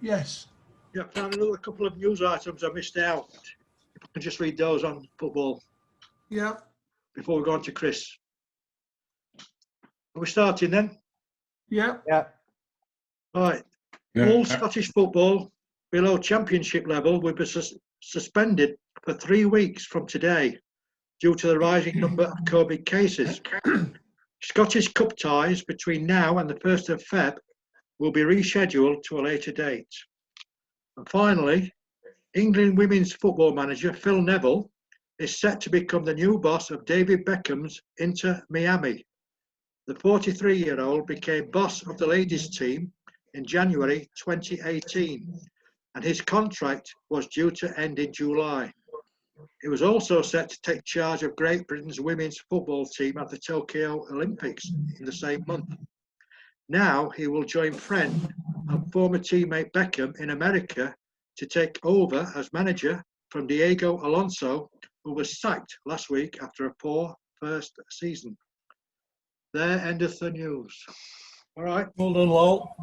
Yes. Yeah, found another couple of news items I missed out. If I can just read those on football Yeah. before we go on to Chris. Are we starting then? Yeah. Yeah. Right. Yeah. All Scottish football below championship level will be suspended for 3 weeks from today due to the rising number of COVID cases. Scottish Cup ties between now and the 1st of Feb will be rescheduled to a later date. And finally, England women's football manager Phil Neville is set to become the new boss of David Beckham's Inter Miami. The 43-year-old became boss of the ladies team in January 2018, and his contract was due to end in July. He was also set to take charge of Great Britain's women's football team at the Tokyo Olympics in the same month. Now he will join friend and former teammate Beckham in America to take over as manager from Diego Alonso, who was sacked last week after a poor first season. There endeth the news. All right. Well done, Lowell.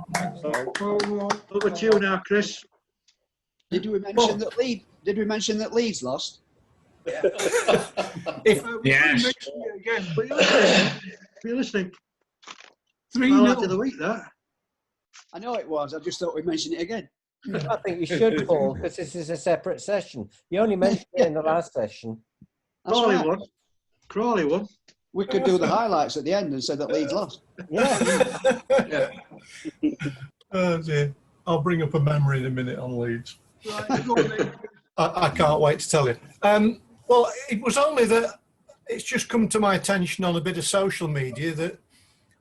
Over to you now, Chris. Did we mention that Leeds? Did we mention that Leeds lost? Yes. Again. But you're listening. 3-0. Of the week, that. I know it was. I just thought we'd mention it again. I think you should, Paul, because this is a separate session. You only mentioned it in the last session. That's Crawley right. won. Crawley won. We could do the highlights at the end and say that Leeds lost. Yeah. Oh dear. I'll bring up a memory in a minute on Leeds. Right, go on then. I can't wait to tell you. Well, it was only that it's just come to my attention on a bit of social media that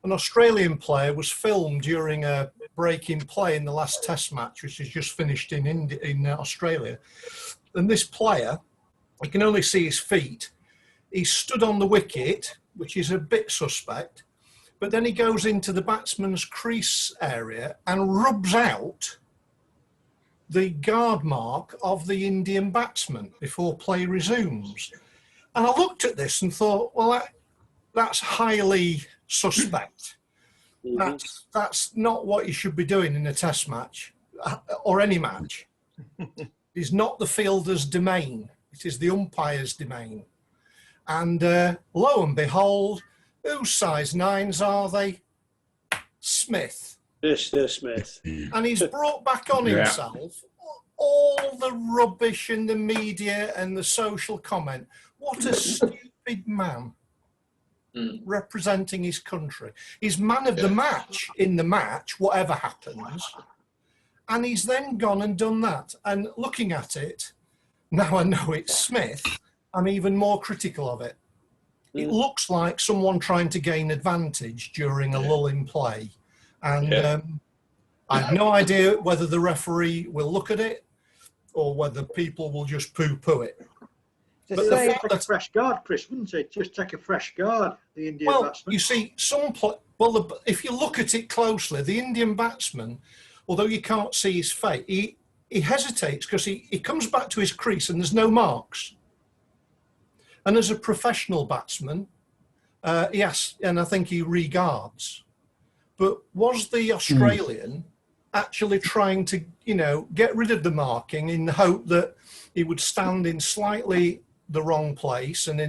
an Australian player was filmed during a break in play in the last Test match, which has just finished in Australia. And this player, you can only see his feet. He stood on the wicket, which is a bit suspect, but then he goes into the batsman's crease area and rubs out the guard mark of the Indian batsman before play resumes. And I looked at this and thought, well, that's highly suspect. That's not what you should be doing in a Test match or any match. It's not the fielder's domain. It is the umpire's domain. And lo and behold, whose size 9s are they? Smith. Mr. Smith. And he's brought back on himself all the rubbish in the media and the social comment. What a stupid man representing his country. He's man of the match in the match, whatever happens. And he's then gone and done that. And looking at it, now I know it's Smith, I'm even more critical of it. It looks like someone trying to gain advantage during a lull in play. And I have no idea whether the referee will look at it or whether people will just poo-poo it. But they'll take a fresh guard, Chris, wouldn't it? Just take a fresh guard, the Indian batsman. You see, if you look at it closely, the Indian batsman, although you can't see his face, he hesitates because he comes back to his crease and there's no marks. And as a professional batsman, yes, and I think he regards. But was the Australian actually trying to, get rid of the marking in the hope that he would stand in slightly the wrong place? And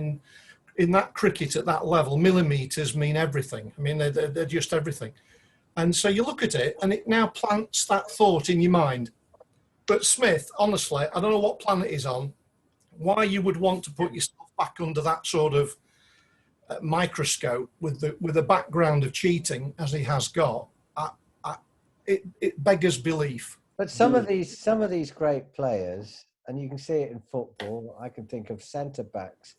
in that cricket at that level, millimetres mean everything. I mean, they're just everything. And so you look at it and it now plants that thought in your mind. But Smith, honestly, I don't know what planet he's on, why you would want to put yourself back under that sort of microscope with a background of cheating as he has got. It beggars belief. But some of these great players, and you can see it in football, I can think of centre backs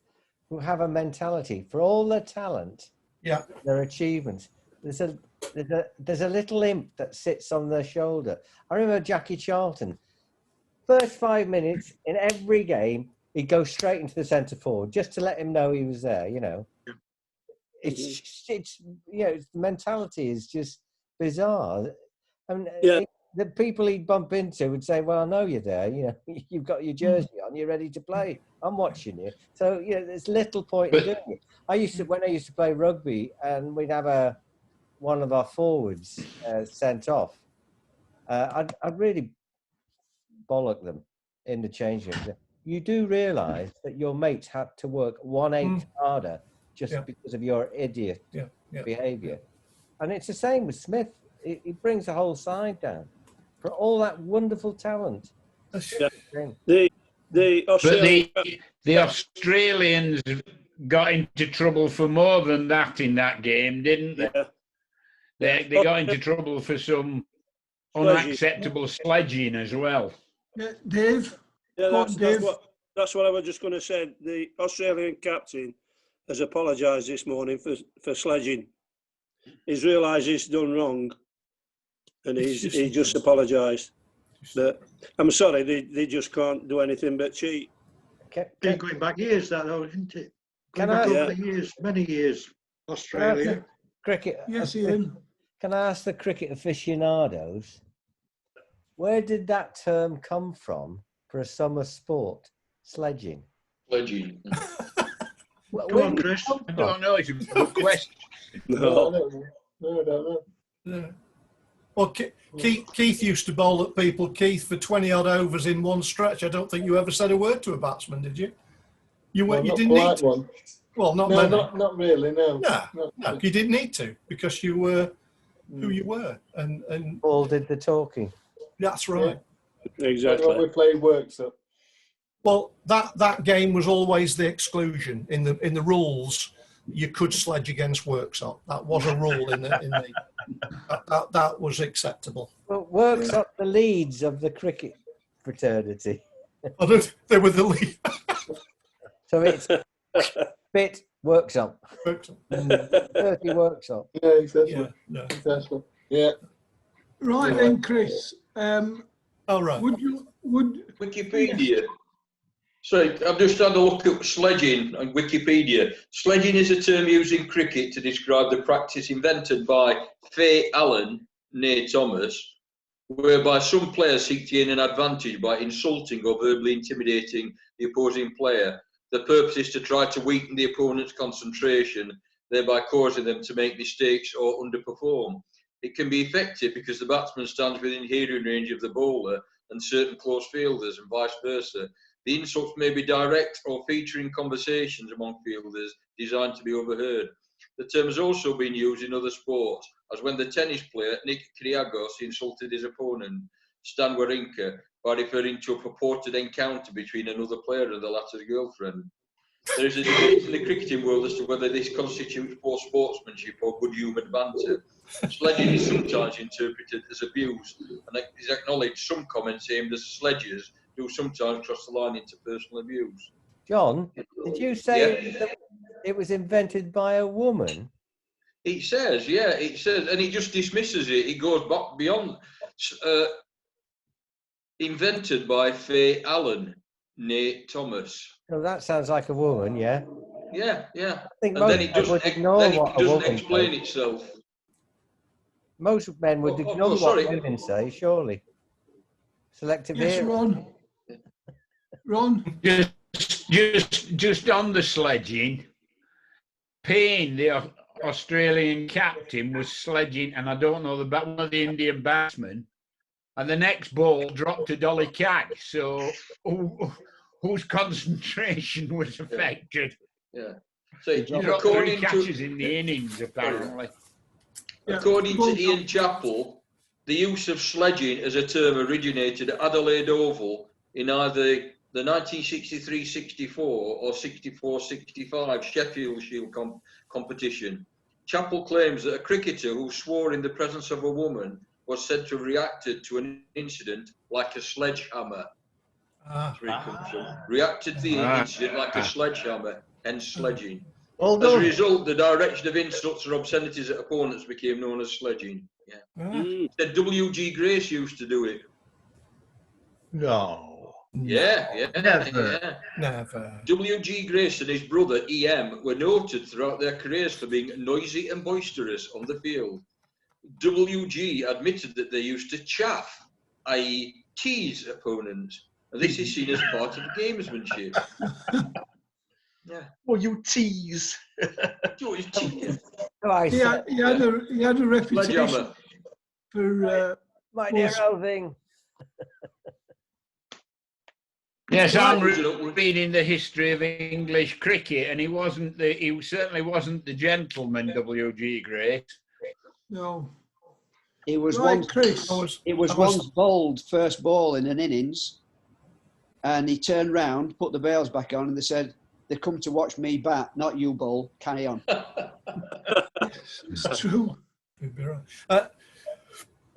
who have a mentality for all their talent, their achievements. There's a little imp that sits on their shoulder. I remember Jackie Charlton. First 5 minutes in every game, he'd go straight into the centre forward just to let him know he was there. It's the mentality is just bizarre. I mean, the people he'd bump into would say, "Well, I know you're there. You've got your jersey on. You're ready to play. I'm watching you." So there's little point in doing it. When I used to play rugby, and we'd have one of our forwards sent off. I'd really bollock them in the changing room, you do realise that your mates had to work 1/8 harder just because of your idiot behaviour. And it's the same with Smith. He brings the whole side down for all that wonderful talent. Yeah. The Australians got into trouble for more than that in that game, didn't they? Yeah. They got into trouble for some unacceptable sledging as well. Yeah, Dave. Yeah, Go on, Dave. that's what I was just going to say. The Australian captain has apologised this morning for sledging. He's realised he's done wrong, and he just apologised. I'm sorry, they just can't do anything but cheat. Been going back years, that though, isn't it? Can Going back I- over the years, many years, Australia. Cricket. Yes, Ian. Can I ask the cricket aficionados, where did that term come from for a summer sport, sledging? Sledging. Where Come on, did it Chris. come I from? don't know, it's a good question. No. No, I don't know. Yeah. Well, Keith used to bowl at people, Keith, for 20 odd overs in one stretch. I don't think you ever said a word to a batsman, did you? You Well, you not didn't need to. one. Well, not No, many. not really. No. No, you didn't need to because you were who you were, and Paul did the talking. that's right. Exactly. When we play works up. Well, that game was always the exclusion in the rules. You could sledge against Worksop. That was a rule that was acceptable. Well, works up the leads of the cricket fraternity. They were the lead. So it's bit workshop. 30 workshop. Yeah, exactly. Yeah, no. Exactly. Yeah. Right then, Chris. All right. Would Wikipedia. Sorry, I've just had a look at sledging on Wikipedia. Sledging is a term used in cricket to describe the practice invented by Fay Allen, née Thomas, whereby some players seek to gain an advantage by insulting or verbally intimidating the opposing player. The purpose is to try to weaken the opponent's concentration, thereby causing them to make mistakes or underperform. It can be effective because the batsman stands within hearing range of the bowler and certain close fielders and vice versa. The insults may be direct or feature in conversations among fielders designed to be overheard. The term has also been used in other sports, as when the tennis player Nick Kyrgios insulted his opponent, Stan Wawrinka, by referring to a purported encounter between another player and the latter's girlfriend. There is a debate in the cricketing world as to whether this constitutes poor sportsmanship or good-humoured banter. Sledging is sometimes interpreted as abuse, and it is acknowledged some comments aimed at sledgers do sometimes cross the line into personal abuse. John, did you say that it was invented by a woman? It says, and he just dismisses it. It goes back beyond. Invented by Fay Allen, née Thomas. Oh, that sounds like a woman, yeah. Yeah. I think And then it doesn't, explain says. itself. Most men would ignore sorry. what women say, surely. Selective yes, hearing. Ron. Just on the sledging, Payne, the Australian captain, was sledging, and I don't know one of the Indian batsmen, and the next ball dropped to Dolly Cash. So whose concentration was affected? Yeah. So He dropped 3 catches in the innings, apparently. According to Ian Chappell, the use of sledging as a term originated at Adelaide Oval in either the 1963-64 or 64-65 Sheffield Shield competition. Chappell claims that a cricketer who swore in the presence of a woman was said to have reacted to an incident like a sledgehammer. Reacted to the incident like a sledgehammer, hence sledging. As a result, the direction of insults or obscenities at opponents became known as sledging. Said W.G. Grace used to do it. No. Yeah. Never. W.G. Grace and his brother E.M. were noted throughout their careers for being noisy and boisterous on the field. W.G. admitted that they used to chaff, i.e. tease opponents, and this is seen as part of gamesmanship. Yeah. Well, you tease. He had a reputation for my dear old thing. Yes, I'm reading the history of English cricket, and he certainly wasn't the gentleman, W.G. Grace. No. He was Right, once, Chris. once bowled first ball in an innings, and he turned round, put the bails back on, and they said, "They come to watch me bat, not you bowl. Carry on." It's true.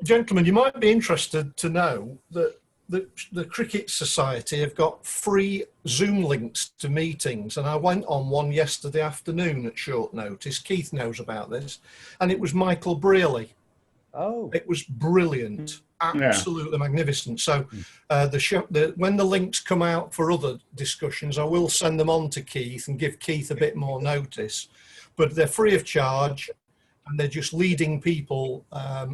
Gentlemen, you might be interested to know that the Cricket Society have got free Zoom links to meetings, and I went on one yesterday afternoon at short notice. Keith knows about this, and it was Michael Brearley. Oh, It was brilliant, absolutely magnificent. So when the links come out for other discussions, I will send them on to Keith and give Keith a bit more notice. But they're free of charge, and they're just leading people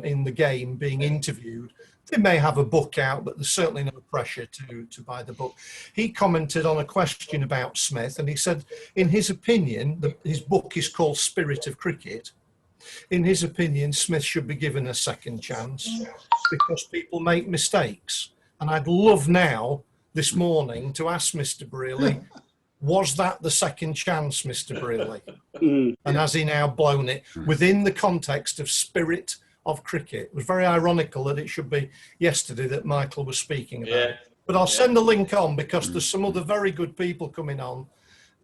in the game being interviewed. They may have a book out, but there's certainly no pressure to buy the book. He commented on a question about Smith, and he said, in his opinion, his book is called Spirit of Cricket. In his opinion, Smith should be given a second chance because people make mistakes. And I'd love now, this morning, to ask Mr. Brearley, was that the second chance, Mr. Brearley? And has he now blown it within the context of Spirit of Cricket? It was very ironical that it should be yesterday that Michael was speaking about. Yeah. But I'll send the link on because there's some other very good people coming on.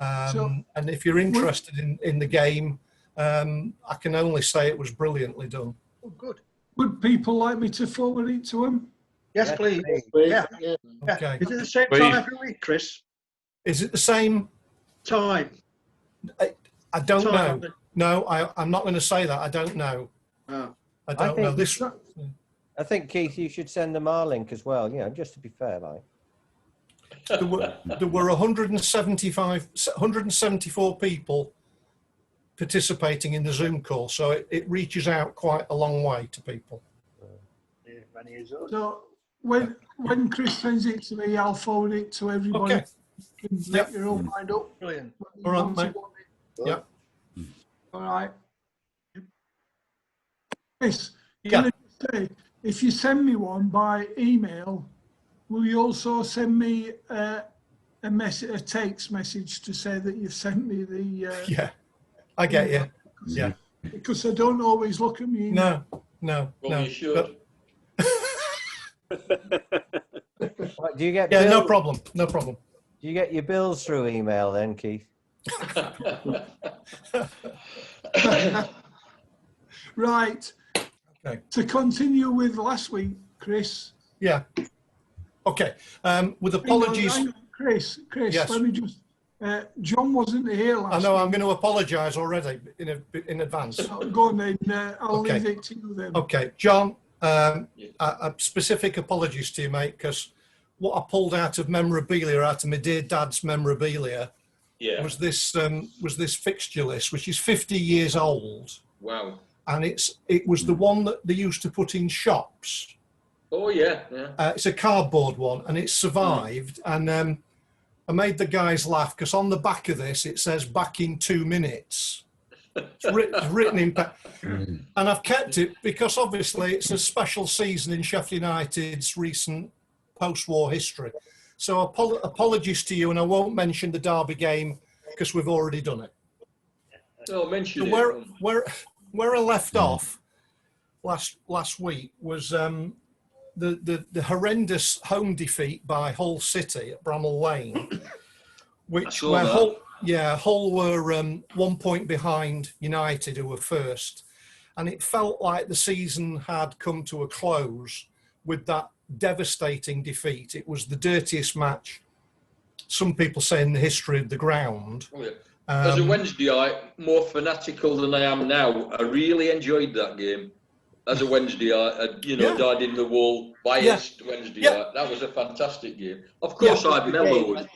And if you're interested in the game, I can only say it was brilliantly done. Oh, good. Would people like me to forward it to him? Yes, Yes, please. please. Yeah. Okay. Is it the same Please. time every week, Chris? Is it the same? Time. I don't Time. know. No, I'm not going to say that. I don't know. Oh. I don't think know. This. I think, Keith, you should send them our link as well, just to be fair, like. There were 174 people participating in the Zoom call, so it reaches out quite a long way to people. So when Chris sends it to me, I'll forward it to everybody. Okay. You can make your own mind up. Brilliant. All right, mate. Yeah. All right. Chris, Yeah. can I just say, if you send me one by email, will you also send me a text message to say that you've sent me the? Yeah. I get you. Yeah. Because I don't always look at me. No. Well, No. you should. Right, do you get Yeah. No bills- problem. No problem. Do you get your bills through email then, Keith? Right. Okay. To continue with last week, Chris. Yeah. Okay. With Hang apologies. on, Chris, Yes. let me just. John wasn't here last I know week. I'm going to apologise already in advance. So go on then. I'll Okay. leave it to you then. Okay, John. A specific apologies to you, mate, because what I pulled out of memorabilia, out of my dear dad's memorabilia, Yeah. was this fixture list, which is 50 years old, Wow. and it was the one that they used to put in shops. Oh yeah. Yeah. It's a cardboard one, and it's survived. And I made the guys laugh because on the back of this it says "back in 2 minutes." It's written in, and I've kept it because obviously it's a special season in Sheffield United's recent post-war history. So apologies to you, and I won't mention the Derby game because we've already done it. No, mention So it. where I left off last week was the horrendous home defeat by Hull City at Bramall Lane, which saw where that. Hull were 1 point behind United, who were first, and it felt like the season had come to a close with that devastating defeat. It was the dirtiest match, some people say, in the history of the ground. Oh, yeah. As a Wednesdayite, more fanatical than I am now, I really enjoyed that game. As a Wednesdayite, Yeah. dyed in the wool, biased Wednesdayite. Yeah. That was a fantastic game. Of course, Yeah. I've mellowed.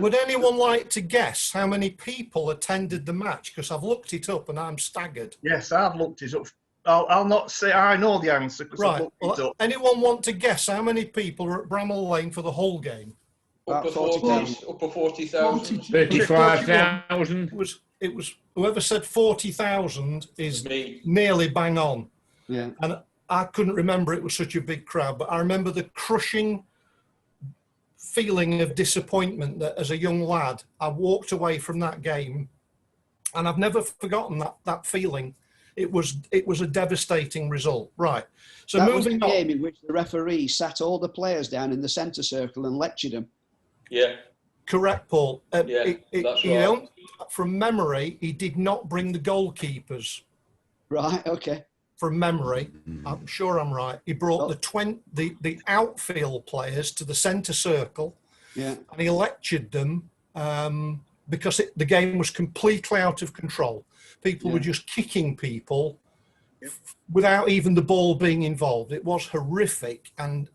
Would anyone like to guess how many people attended the match? Because I've looked it up and I'm staggered. Yes, I've looked it up. I'll not say I know the answer because I've Right. looked it Well, up. anyone want to guess how many people were at Bramall Lane for the whole game? Upper 40,000. 35,000. It was whoever said 40,000 is Me. nearly bang on. Yeah. And I couldn't remember it was such a big crowd, but I remember the crushing feeling of disappointment that as a young lad, I walked away from that game, and I've never forgotten that feeling. It was a devastating result. Right. So that was the moving on. game in which the referee sat all the players down in the centre circle and lectured them. Yeah. Correct, Paul. Yeah, that's right. From memory, he did not bring the goalkeepers. Right. Okay. From memory, I'm sure I'm right. He brought the outfield players to the centre circle, yeah, and he lectured them because the game was completely out of control. People were just kicking people without even the ball being involved. It was horrific, and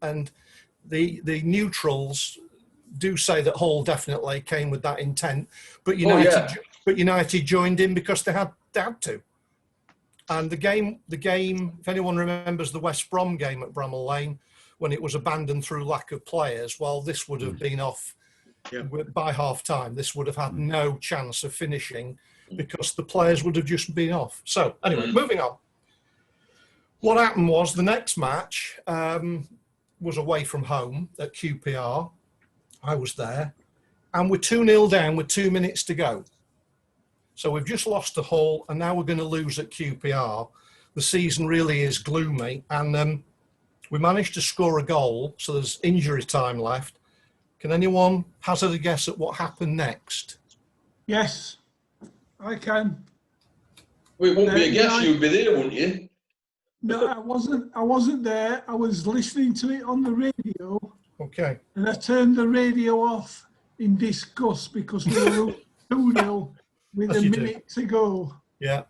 the neutrals do say that Hull definitely came with that intent, but United joined in because they had to. And the game, if anyone remembers the West Brom game at Bramall Lane, when it was abandoned through lack of players, well, this would have been off by half time. This would have had no chance of finishing because the players would have just been off. So anyway, moving on. What happened was the next match was away from home at QPR. I was there, and we're 2-0 down with 2 minutes to go. So we've just lost to Hull, and now we're going to lose at QPR. The season really is gloomy, and we managed to score a goal, so there's injury time left. Can anyone hazard a guess at what happened next? Yes, I can. Well, it wouldn't be a guess, you'd be there, wouldn't you? No, I wasn't there. I was listening to it on the radio. Okay. And I turned the radio off in disgust because we were 2-0 with a minute to go. Yeah.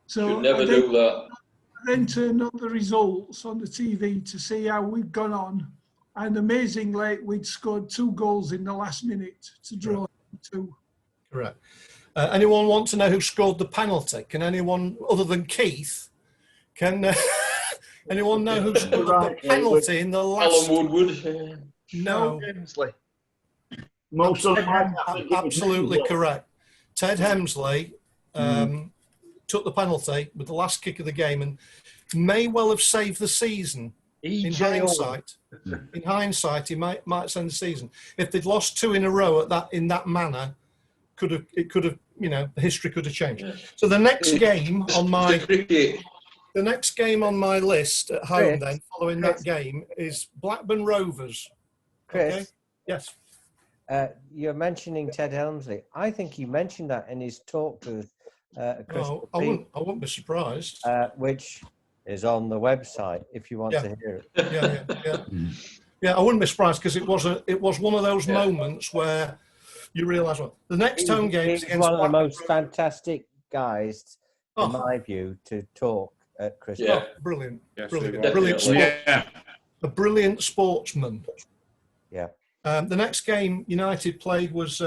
So should never do that. I then turned on the results on the TV to see how we'd gone on. And amazingly, we'd scored 2 goals in the last minute to draw 2. Correct. Anyone want to know who scored the penalty? Can anyone, other than Keith, can anyone know who scored the penalty in the last? Alan Woodward. No. Hemsley. Absolutely correct. Ted Hemsley took the penalty with the last kick of the game and may well have saved the season. In hindsight, he might send the season. If they'd lost 2 in a row in that manner, it could have history could have changed. So the next game on my list at home, then following that game, is Blackburn Rovers. Chris, okay? Yes. You're mentioning Ted Helmsley. I think he mentioned that in his talk to Crystal I wouldn't be surprised. Which is on the website if you want to hear it. Yeah, I wouldn't be surprised because it was one of those moments where you realise the next home game is against one of the most fantastic guys, in my view, to talk at Crystal. Yeah, brilliant, brilliant a brilliant sportsman. Yeah. The next game United played was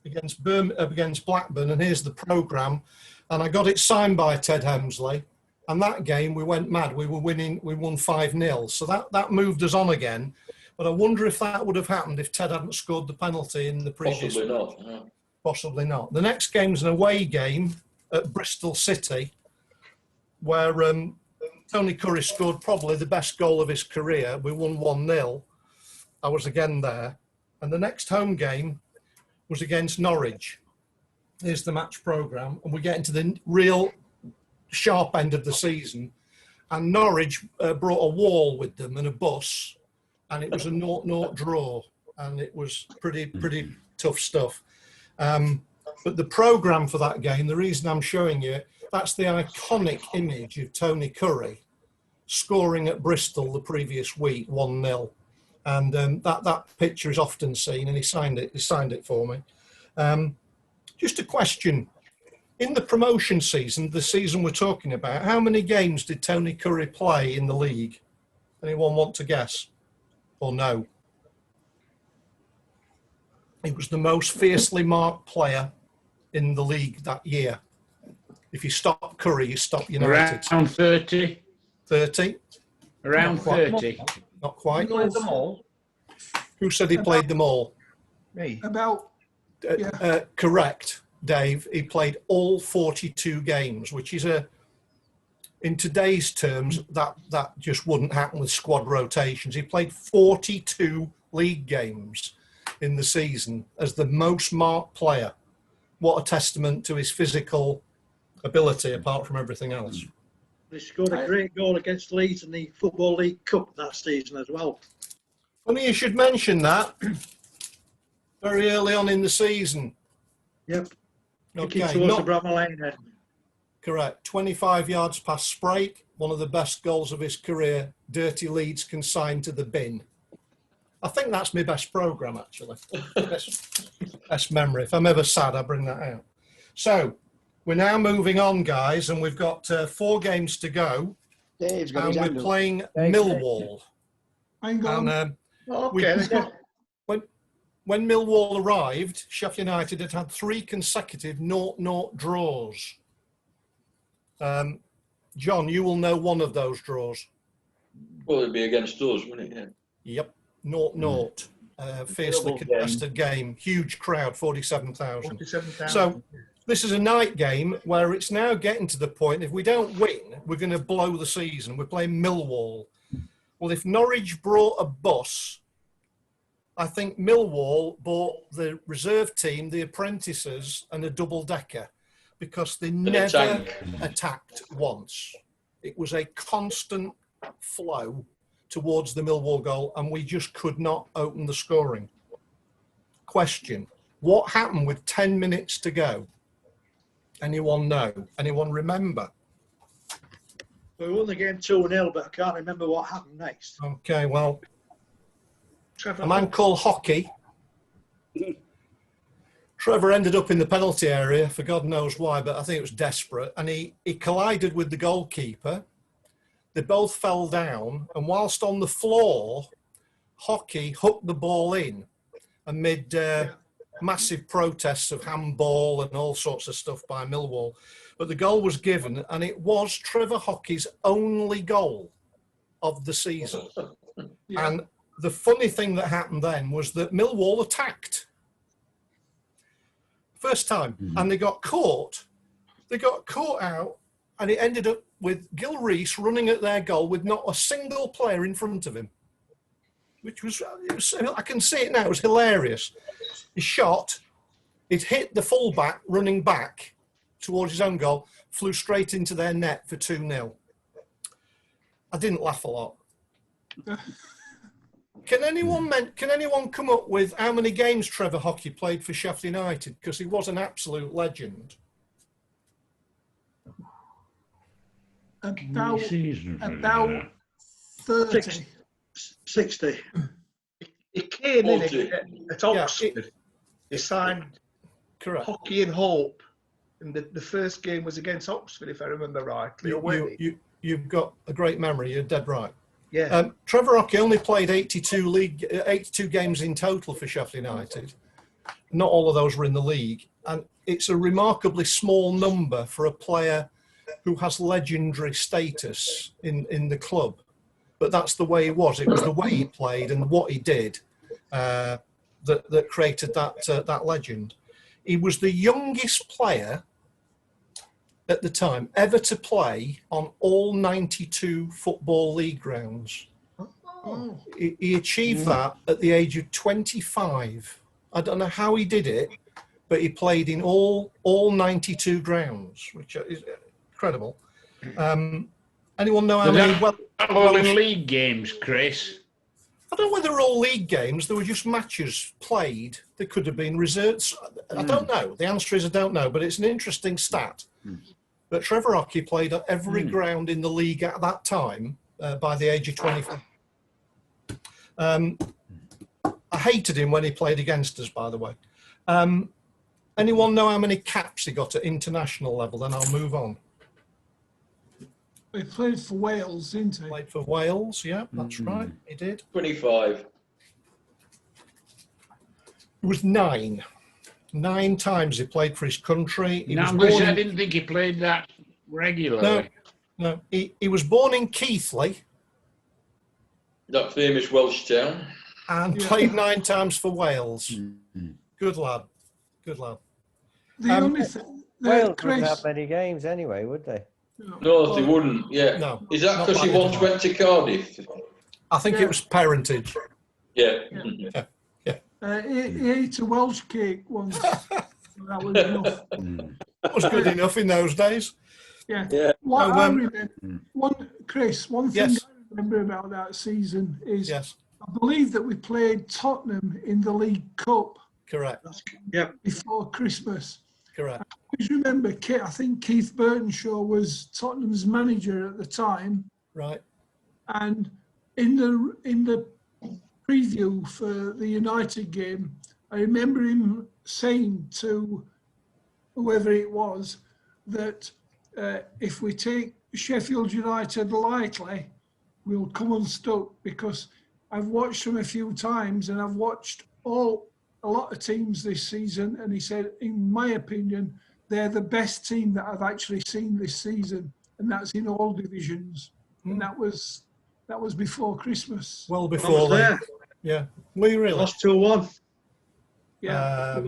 against Blackburn, and here's the programme. And I got it signed by Ted Hemsley. And that game, we went mad. We were winning. We won 5-0. So that moved us on again. But I wonder if that would have happened if Ted hadn't scored the penalty in the previous. Possibly not. Yeah. Possibly not. The next game's an away game at Bristol City, where Tony Curry scored probably the best goal of his career. We won 1-0. I was again there. And the next home game was against Norwich. Here's the match programme. And we get into the real sharp end of the season. And Norwich brought a wall with them and a bus. And it was a 0-0 draw. And it was pretty tough stuff. But the programme for that game, the reason I'm showing you it, that's the iconic image of Tony Curry scoring at Bristol the previous week, 1-0. And that picture is often seen, and he signed it for me. Just a question. In the promotion season, the season we're talking about, how many games did Tony Curry play in the league? Anyone want to guess? Or no? He was the most fiercely marked player in the league that year. If you stop Curry, you stop United. Around 30. 30? Around 30. Not quite. He played them all. Who said he played them all? Me. Correct, Dave. He played all 42 games, which is in today's terms, that just wouldn't happen with squad rotations. He played 42 league games in the season as the most marked player. What a testament to his physical ability, apart from everything else. He scored a great goal against Leeds in the Football League Cup that season as well. Funny you should mention that. Very early on in the season. Yep. Okay, Towards the Bramall Lane end. Correct. 25 yards past Sprake, one of the best goals of his career. Dirty Leeds consigned to the bin. I think that's my best programme, actually. best memory. If I'm ever sad, I bring that out. So, we're now moving on, guys, and we've got 4 games to go. Dave's got and his we're hand up. playing Millwall. Hang on. And Okay. when Millwall arrived, Sheffield United had 3 consecutive 0-0 draws. John, you will know one of those draws. Well, it'd be against us, wouldn't it? Yeah. Yep, 0-0. Fiercely contested game. Huge crowd, 47,000. 47,000. So this is a night game where it's now getting to the point, if we don't win, we're going to blow the season. We're playing Millwall. Well, if Norwich brought a bus, I think Millwall bought the reserve team, the apprentices, and a double-decker, because they never attacked once. It was a constant flow towards the Millwall goal, and we just could not open the scoring. Question: what happened with 10 minutes to go? Anyone know? Anyone remember? We won the game 2-0, but I can't remember what happened next. Okay, well, a man called Hockey. Trevor ended up in the penalty area for God knows why, but I think it was desperate. And he collided with the goalkeeper. They both fell down. And whilst on the floor, Hockey hooked the ball in amid massive protests of handball and all sorts of stuff by Millwall. But the goal was given, and it was Trevor Hockey's only goal of the season. Yeah. And the funny thing that happened then was that Millwall attacked. First time, and they got caught. They got caught out, and it ended up with Gil Rees running at their goal with not a single player in front of him, which was, I can see it now, it was hilarious. He shot, it hit the fullback running back towards his own goal, flew straight into their net for 2-0. I didn't laugh a lot. Can anyone come up with how many games Trevor Hockey played for Sheffield United? Because he was an absolute legend. About Season. 30. 60. He came in 40. at Oxford. He signed Correct. Hockey and Hope. And the first game was against Oxford, if I remember rightly. You've got a great memory. You're dead right. Yeah. Trevor Hockey only played 82 games in total for Sheffield United. Not all of those were in the league. And it's a remarkably small number for a player who has legendary status in the club. But that's the way it was. It was the way he played and what he did that created that legend. He was the youngest player at the time ever to play on all 92 Football League grounds. Oh. He achieved that at the age of 25. I don't know how he did it, but he played in all 92 grounds, which is incredible. Anyone know how many? All in league games, Chris. I don't know whether they're all league games. They were just matches played. They could have been reserves. I don't know. The answer is I don't know, but it's an interesting stat. But Trevor Hockey played at every ground in the league at that time by the age of 25. I hated him when he played against us, by the way. Anyone know how many caps he got at international level? Then I'll move on. He played for Wales, didn't he? Played for Wales, yeah, that's right, he did. 25. It was 9. 9 times he played for his country. He was I born didn't think he played that regularly. No, he was born in Keighley That famous Welsh town. and played 9 times for Wales. Good lad, good lad. The only thing, Wales Chris, wouldn't have many games anyway, would they? No, they wouldn't. Yeah. No, Is that not because he like once they do. went to Cardiff? I think it was parentage. Yeah. He ate a Welsh cake once. That was enough. That was good enough in those days. Yeah. Yeah. What So, I remember, Chris, one thing Yes. I remember about that season is Yes, I believe that we played Tottenham in the League Cup correct, before Christmas. correct. I remember, I think Keith Burtonshaw was Tottenham's manager at the time, Right. and in the preview for the United game, I remember him saying to whoever it was that if we take Sheffield United lightly, we'll come unstuck, because I've watched them a few times and I've watched a lot of teams this season, and he said, in my opinion, they're the best team that I've actually seen this season, and that's in all divisions. And that was before Christmas. Well I was before there. Yeah. Were you really? Lost 2-1. Yeah.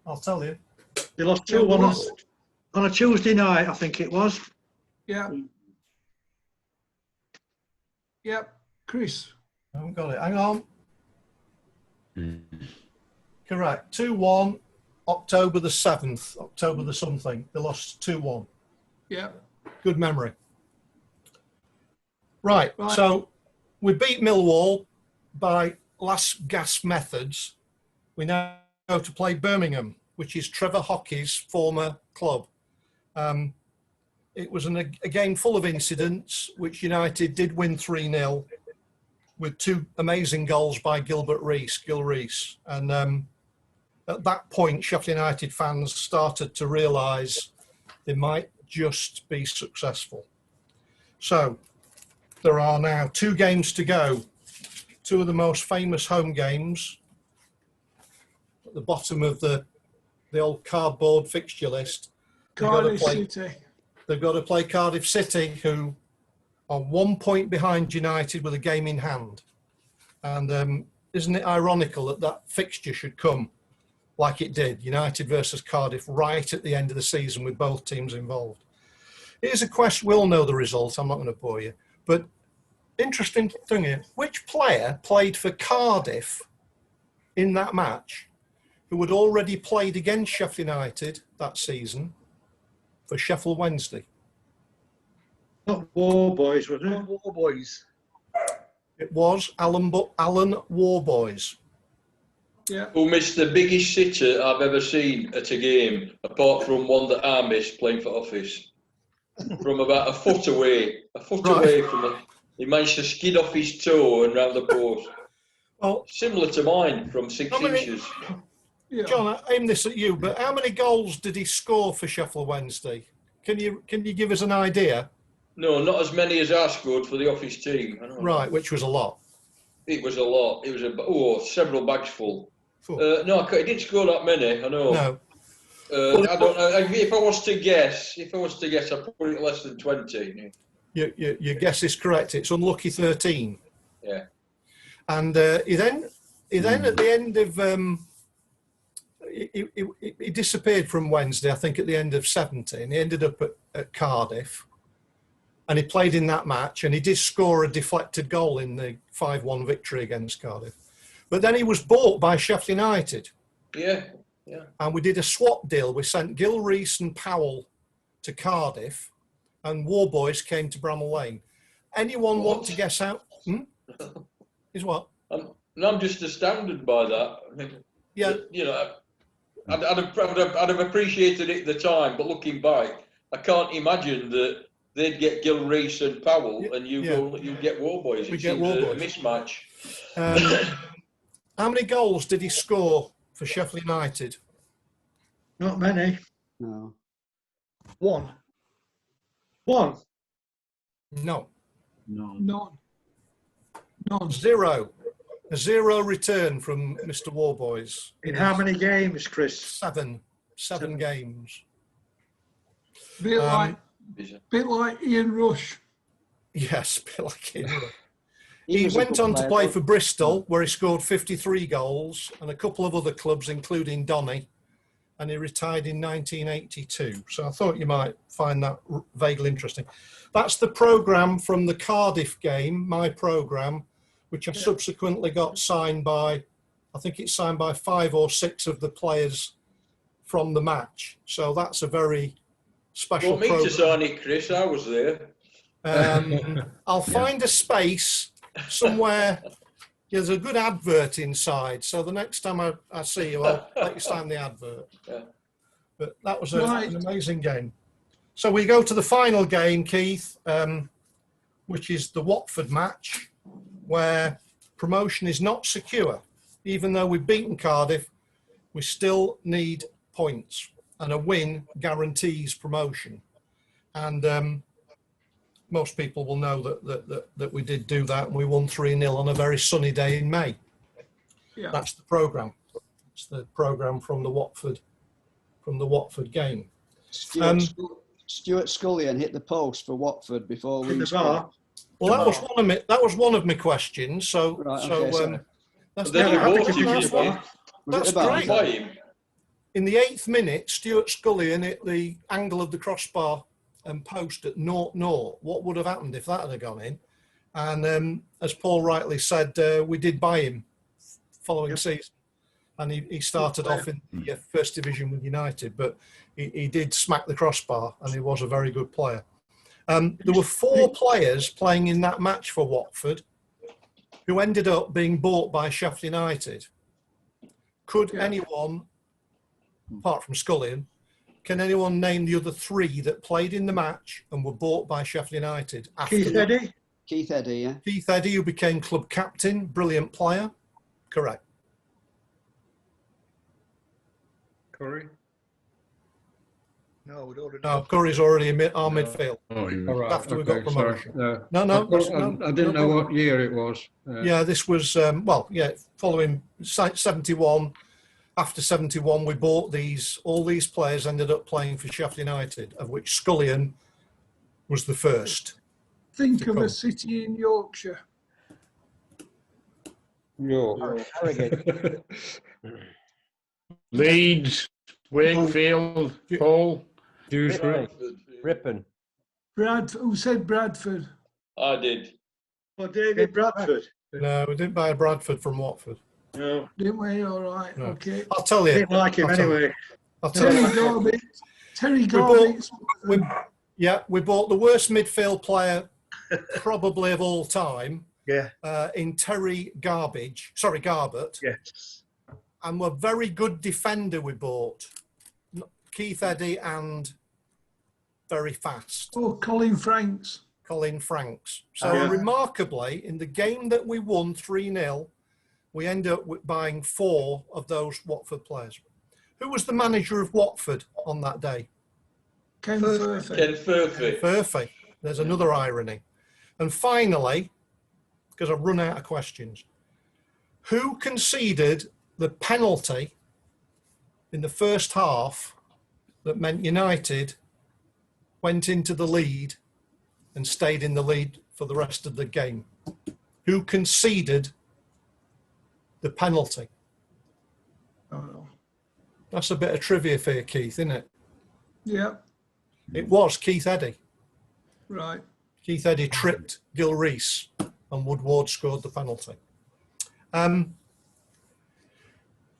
I'll tell you. They lost Yeah, 2-1 on a Tuesday night, I think it was. Yeah. Yep. Chris. I haven't got it. Hang on. Correct. 2-1, October the 7th, October the something. They lost 2-1. Yeah. Good memory. Right. Right. So we beat Millwall by last gasp methods. We now go to play Birmingham, which is Trevor Hockey's former club. It was a game full of incidents, which United did win 3-0 with two amazing goals by Gil Rees. And at that point, Sheffield United fans started to realise they might just be successful. So there are now 2 games to go. 2 of the most famous home games at the bottom of the old cardboard fixture list. Cardiff City. They've got to play Cardiff City, who are 1 point behind United with a game in hand. And isn't it ironical that that fixture should come like it did, United versus Cardiff, right at the end of the season with both teams involved? Here's a question, we'll know the result, I'm not going to bore you. But interesting thing here, which player played for Cardiff in that match who had already played against Sheffield United that season for Sheffield Wednesday? Not War Boys, was it? War Boys. It was Alan Warboys. Yeah. Who missed the biggest sitter I've ever seen at a game, apart from one that I missed playing for Office. From about a foot away from it. He managed to skid off his toe and round the post. Well, Similar to mine from 6 inches. Yeah. John, I aim this at you, but how many goals did he score for Sheffield Wednesday? Can you give us an idea? No, not as many as I scored for the Office team. I know. Right, which was a lot. It was a lot. It was several bags full. No, he didn't score that many. I know. No. I don't know. If I was to guess, I'd put it less than 20. Your guess is correct. It's unlucky 13. Yeah. And he then at the end of he disappeared from Wednesday, I think, at the end of 17. He ended up at Cardiff, and he played in that match, and he did score a deflected goal in the 5-1 victory against Cardiff. But then he was bought by Sheffield United. Yeah. And we did a swap deal. We sent Gil Rees and Powell to Cardiff, and Warboys came to Bramall Lane. Anyone want to guess out? Is what? I'm just astounded by that. Yeah. You know, I'd have appreciated it at the time, but looking back, I can't imagine that they'd get Gil Rees and Powell, and you get Warboys. We It get seems Warboys. a mismatch. How many goals did he score for Sheffield United? Not many. No. 1. One. No. None. 0. A 0 return from Mr. Warboys. In how many games, Chris? 7 games. Bit like Ian Rush. Yes, a bit like him. He He was a went good on to player, play though. for Bristol, where he scored 53 goals, and a couple of other clubs, including Donny, and he retired in 1982. So I thought you might find that vaguely interesting. That's the programme from the Cardiff game, my programme. which I subsequently got signed by, I think it's signed by 5 or 6 of the players from the match. So that's a very special Want me program. to sign it, Chris? I was there. I'll find a space somewhere. There's a good advert inside, so the next time I see you, I'll let you sign the advert. Yeah. But that was an amazing game. So we go to the final game, Keith, which is the Watford match, where promotion is not secure. Even though we've beaten Cardiff, we still need points, and a win guarantees promotion. And most people will know that we did do that, and we won 3-0 on a very sunny day in May. Yeah. That's the programme. It's the programme from the Watford game. Stuart Scullion hit the post for Watford before we scored. Well, that was one of my questions. So, Right, okay, sorry. that's great. In the 8th minute, Stuart Scullion hit the angle of the crossbar and post at 0-0. What would have happened if that had gone in? And as Paul rightly said, we did buy him following season, and he started off in the First Division with United, but he did smack the crossbar, and he was a very good player. There were 4 players playing in that match for Watford who ended up being bought by Sheffield United. Could anyone, apart from Scullion, can anyone name the other 3 that played in the match and were bought by Sheffield United? Keith Eddy. Keith Eddy, yeah. Keith Eddy, who became club captain, brilliant player. Correct. Curry? No, we'd already. No, Curry's already in our midfield. Oh, he was, After we got promotion. Sorry. No. I didn't know what year it was. Yeah, this was, following 71. After 71, we bought all these players ended up playing for Sheffield United, of which Scullion was the first. Think of a city in Yorkshire. Harrogate. Leeds, Wakefield, Hull. Ripon. Who said Bradford? I did. Well, David Bradford. No, we didn't buy Bradford from Watford. No. Didn't we? All right. No. Okay. I'll tell you. Didn't like him anyway. I'll tell you. Terry Garbett. We bought the worst midfield player probably of all time. Yeah. In Terry Garbett. Yes. And a very good defender we bought. Keith Eddy and very fast. Oh, Colin Franks. So remarkably, in the game that we won 3-0, we ended up buying 4 of those Watford players. Who was the manager of Watford on that day? Ken Furphy. Ken Furphy. Furphy. There's another irony. And finally, because I've run out of questions, who conceded the penalty in the first half that meant United went into the lead and stayed in the lead for the rest of the game? Who conceded the penalty? Oh, no. That's a bit of trivia for you, Keith, isn't it? Yeah. It was Keith Eddy. Right. Keith Eddy tripped Gil Rees and Woodward scored the penalty.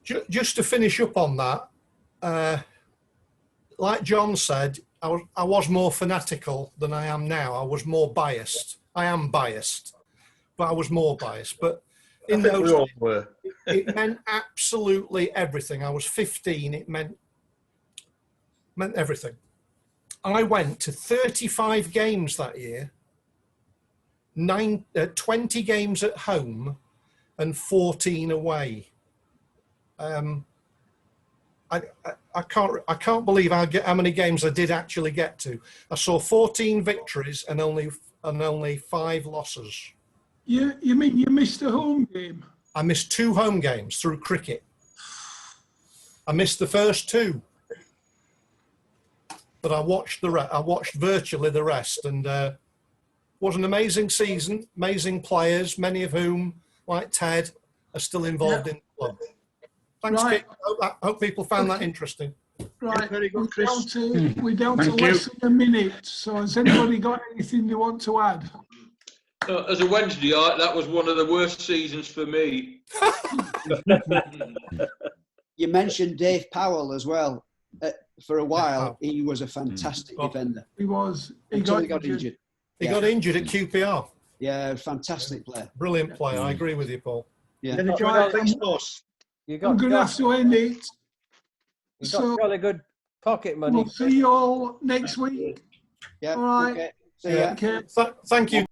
Just to finish up on that, like John said, I was more fanatical than I am now. I was more biased. I am biased, but I was more biased. But in those days, it meant absolutely everything. I was 15. It meant everything. I went to 35 games that year, 20 games at home and 14 away. I can't believe how many games I did actually get to. I saw 14 victories and only 5 losses. You mean you missed a home game? I missed 2 home games through cricket. I missed the first 2, but I watched virtually the rest, and was an amazing season. Amazing players, many of whom, like Ted, are still involved in the club. Thanks, Right. Kate. I hope people found that interesting. Right. Very good, Chris. We're down to Thank you. less than a minute. So has anybody got anything they want to add? As a Wednesdayite, that was one of the worst seasons for me. You mentioned Dave Powell as well. For a while, he was a fantastic defender. He was. He Until got, he got injured. He got injured at QPR. Yeah, fantastic player. Brilliant player. I agree with you, Paul. Yeah. Then enjoy Right, that sauce. You I'm got, going to have to end it. you got So jolly good pocket money. we'll see you all next week. Yeah. All right. Okay. See ya. Take care. Thank you.